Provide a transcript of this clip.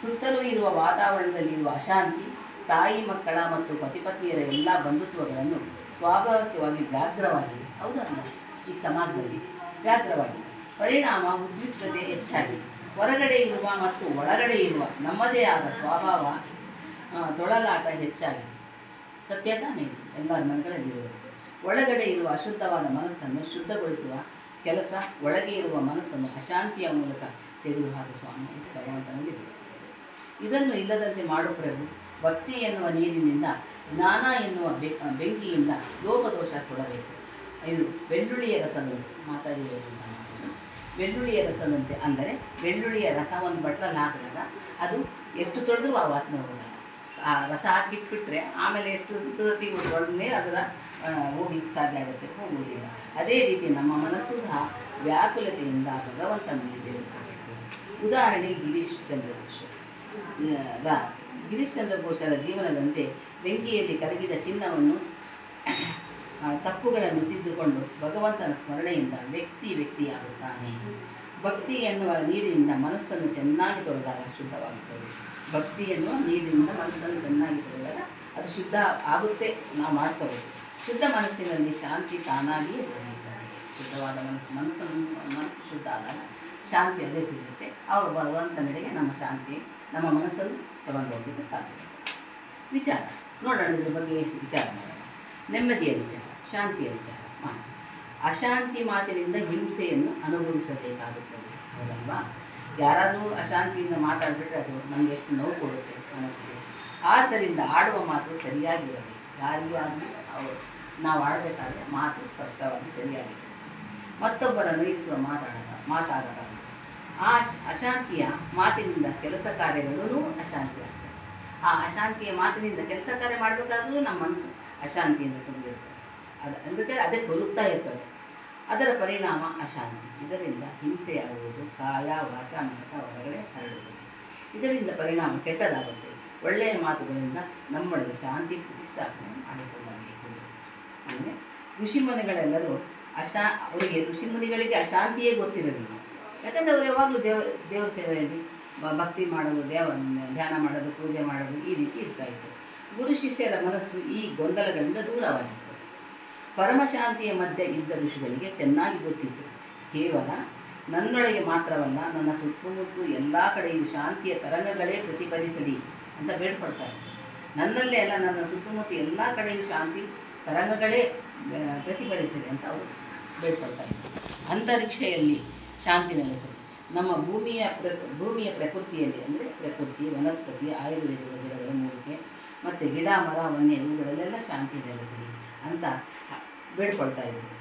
ಸುತ್ತಲೂ ಇರುವ ವಾತಾವರಣದಲ್ಲಿರುವ ಅಶಾಂತಿ ತಾಯಿ ಮಕ್ಕಳ ಮತ್ತು ಪತಿಪತ್ನಿಯರ ಎಲ್ಲ ಬಂಧುತ್ವಗಳನ್ನು ಸ್ವಾಭಾವಿಕವಾಗಿ ವ್ಯಾಘ್ರವಾಗಿದೆ. ಹೌದಲ್ಲ, ಈ ಸಮಾಜದಲ್ಲಿ ವ್ಯಾಘ್ರವಾಗಿದೆ. ಪರಿಣಾಮ ಉದ್ವಿಗ್ನತೆ ಹೆಚ್ಚಾಗಿದೆ. ಹೊರಗಡೆ ಇರುವ ಮತ್ತು ಒಳಗಡೆ ಇರುವ ನಮ್ಮದೇ ಆದ ಸ್ವಭಾವ ತೊಳಲಾಟ ಹೆಚ್ಚಾಗಿದೆ. ಸತ್ಯ ತಾನೇ ಎಲ್ಲರ ಮನಗಳಲ್ಲಿರುವುದು. ಒಳಗಡೆ ಇರುವ ಅಶುದ್ಧವಾದ ಮನಸ್ಸನ್ನು ಶುದ್ಧಗೊಳಿಸುವ ಕೆಲಸ ಒಳಗೆ ಇರುವ ಮನಸ್ಸನ್ನು ಅಶಾಂತಿಯ ಮೂಲಕ ತೆಗೆದುಹಾಕಿ ಸ್ವಾಮಿ ಅಂತ ಭಗವಂತನಲ್ಲಿದೆ. ಇದನ್ನು ಇಲ್ಲದಂತೆ ಮಾಡು ಪ್ರಭು. ಭಕ್ತಿ ಎನ್ನುವ ನೀರಿನಿಂದ ಜ್ಞಾನ ಎನ್ನುವ ಬೆಂಕಿಯಿಂದ ಲೋಪದೋಷ ಸುಡಬೇಕು. ಇದು ಬೆಳ್ಳುಳ್ಳಿಯ ರಸದಂತೆ ಮಾತಾಡಿ ಬೆಳ್ಳುಳ್ಳಿಯ ರಸದಂತೆ ಅಂದರೆ ಬೆಳ್ಳುಳ್ಳಿಯ ರಸ ಒಂದು ಬಟ್ಲಲ್ಲಿ ಹಾಕಿದಾಗ ಅದು ಎಷ್ಟು ತೊಳೆದ್ರೂ ಆ ವಾಸನೆ ಹೋಗಲ್ಲ. ಆ ರಸ ಹಾಕಿಟ್ಬಿಟ್ರೆ ಆಮೇಲೆ ಎಷ್ಟು ತುರತಿ ತೊಳೆದ ಮೇಲೆ ಅದರ ಹೋಗ್ಲಿಕ್ಕೆ ಸಾಧ್ಯ ಆಗುತ್ತೆ, ಹೋಗುವುದಿಲ್ಲ. ಅದೇ ರೀತಿ ನಮ್ಮ ಮನಸ್ಸು ಸಹ ವ್ಯಾಕುಲತೆಯಿಂದ ಭಗವಂತನಲ್ಲಿ ಬೇಡಬೇಕು. ಉದಾಹರಣೆಗೆ ಗಿರೀಶ್ ಚಂದ್ರ ಘೋಷರ ಜೀವನದಂತೆ ಬೆಂಕಿಯಲ್ಲಿ ಕರಗಿದ ಚಿನ್ನವನ್ನು ತಪ್ಪುಗಳನ್ನು ತಿದ್ದುಕೊಂಡು ಭಗವಂತನ ಸ್ಮರಣೆಯಿಂದ ವ್ಯಕ್ತಿಯಾಗುತ್ತಾನೆ. ಭಕ್ತಿ ಎನ್ನುವ ನೀರಿನಿಂದ ಮನಸ್ಸನ್ನು ಚೆನ್ನಾಗಿ ತೊಳೆದಾಗ ಶುದ್ಧವಾಗುತ್ತದೆ. ಭಕ್ತಿ ಎನ್ನುವ ನೀರಿನಿಂದ ಮನಸ್ಸನ್ನು ಚೆನ್ನಾಗಿ ತೊಳೆದಾಗ ಅದು ಶುದ್ಧ ಆಗುತ್ತೆ. ನಾವು ಮಾಡ್ತೇವೆ. ಶುದ್ಧ ಮನಸ್ಸಿನಲ್ಲಿ ಶಾಂತಿ ತಾನಾಗಿಯೇ ದೊರೆಯುತ್ತದೆ. ಶುದ್ಧವಾದ ಮನಸ್ಸು ಶುದ್ಧ ಆದಾಗ ಶಾಂತಿ ಅದೇ ಸಿಗುತ್ತೆ. ಆವಾಗ ಭಗವಂತನೆಡೆಗೆ ನಮ್ಮ ಶಾಂತಿ ನಮ್ಮ ಮನಸ್ಸನ್ನು ತಗೊಂಡು ಹೋಗಲಿಕ್ಕೆ ಸಾಧ್ಯ. ವಿಚಾರ ನೋಡೋಣ, ಇದ್ರ ಬಗ್ಗೆ ಎಷ್ಟು ವಿಚಾರ ಮಾಡೋಣ. ನೆಮ್ಮದಿಯ ವಿಚಾರ, ಶಾಂತಿಯ ವಿಚಾರ ಮಾಡಿ. ಅಶಾಂತಿ ಮಾತಿನಿಂದ ಹಿಂಸೆಯನ್ನು ಅನುಭವಿಸಬೇಕಾಗುತ್ತದೆ. ಹೌದಲ್ವಾ? ಯಾರಾದರೂ ಅಶಾಂತಿಯಿಂದ ಮಾತಾಡಿಬಿಟ್ರೆ ಅದು ನಮಗೆ ಎಷ್ಟು ನೋವು ಕೊಡುತ್ತೆ ಮನಸ್ಸಿಗೆ. ಆದ್ದರಿಂದ ಆಡುವ ಮಾತು ಸರಿಯಾಗಿರಬೇಕು. ಯಾರಿಗಾಗಲಿ ನಾವು ಆಡಬೇಕಾದ್ರೆ ಮಾತು ಸ್ಪಷ್ಟವಾಗಿ ಸರಿಯಾಗಿದೆ. ಮತ್ತೊಬ್ಬರನ್ನು ನೋಯಿಸುವ ಮಾತಾಡಬಾರದು. ಆ ಅಶಾಂತಿಯ ಮಾತಿನಿಂದ ಕೆಲಸ ಕಾರ್ಯಗಳೂ ಅಶಾಂತಿ ಆಗ್ತದೆ. ಆ ಅಶಾಂತಿಯ ಮಾತಿನಿಂದ ಕೆಲಸ ಕಾರ್ಯ ಮಾಡಬೇಕಾದ್ರೂ ನಮ್ಮ ಮನಸ್ಸು ಅಶಾಂತಿಯಿಂದ ತುಂಬಿರ್ತದೆ. ಅದಕ್ಕೆ ಅದೇ ಕೊರುತ್ತಾ ಇರ್ತದೆ. ಅದರ ಪರಿಣಾಮ ಅಶಾಂತಿ. ಇದರಿಂದ ಹಿಂಸೆಯಾಗುವುದು ಕಾಯ ವಾಚ ಮನಸ್ಸ ಹೊರಗಡೆ ಹರಡುತ್ತದೆ. ಇದರಿಂದ ಪರಿಣಾಮ ಕೆಟ್ಟದಾಗುತ್ತೆ. ಒಳ್ಳೆಯ ಮಾತುಗಳಿಂದ ನಮ್ಮೊಳಗೆ ಶಾಂತಿ ಪ್ರತಿಷ್ಠಾಪನೆ ಮಾಡಿಕೊಳ್ಳಬೇಕು. ಅಂದರೆ ಋಷಿಮುನಿಗಳೆಲ್ಲರೂ ಅವರಿಗೆ ಋಷಿಮುನಿಗಳಿಗೆ ಅಶಾಂತಿಯೇ ಗೊತ್ತಿರಲಿಲ್ಲ. ಯಾಕಂದರೆ ಅವರು ಯಾವಾಗಲೂ ದೇವರ ಸೇವೆಯಲ್ಲಿ ಭಕ್ತಿ ಮಾಡೋದು, ಧ್ಯಾನ ಮಾಡೋದು, ಪೂಜೆ ಮಾಡೋದು ಈ ರೀತಿ ಇರ್ತಾಯಿತ್ತು. ಗುರು ಶಿಷ್ಯರ ಮನಸ್ಸು ಈ ಗೊಂದಲಗಳಿಂದ ದೂರವಾಗಿತ್ತು. ಪರಮಶಾಂತಿಯ ಮಧ್ಯೆ ಇದ್ದ ಋಷಿಗಳಿಗೆ ಚೆನ್ನಾಗಿ ಗೊತ್ತಿತ್ತು, ಕೇವಲ ನನ್ನೊಳಗೆ ಮಾತ್ರವಲ್ಲ ನನ್ನ ಸುತ್ತಮುತ್ತ ಎಲ್ಲ ಕಡೆಯೂ ಶಾಂತಿಯ ತರಂಗಗಳೇ ಪ್ರತಿಫಲಿಸಲಿ ಅಂತ ಬೇಡ್ಕೊಳ್ತಾರೆ. ನನ್ನಲ್ಲೇ ಅಲ್ಲ, ನನ್ನ ಸುತ್ತಮುತ್ತ ಎಲ್ಲ ಕಡೆಯೂ ಶಾಂತಿ ತರಂಗಗಳೇ ಪ್ರತಿಫಲಿಸಲಿ ಅಂತ ಅವರು ಬೇಡ್ಕೊಳ್ತಾರೆ. ಅಂತರಿಕ್ಷೆಯಲ್ಲಿ ಶಾಂತಿ ನೆಲೆಸಲಿ. ನಮ್ಮ ಭೂಮಿಯ ಪ್ರಕೃತಿಯಲ್ಲಿ ಅಂದರೆ ಪ್ರಕೃತಿ, ವನಸ್ಪತಿ, ಆಯುರ್ವೇದದ ಗಿಡಗಳ ಮೂಲಿಕೆ ಮತ್ತು ಗಿಡ ಮರ ವನ್ಯ ಇವುಗಳಲ್ಲೆಲ್ಲ ಶಾಂತಿ ನೆಲೆಸಲಿ ಅಂತ ಬೇಡ್ಕೊಳ್ತಾ ಇದ್ದೀವಿ.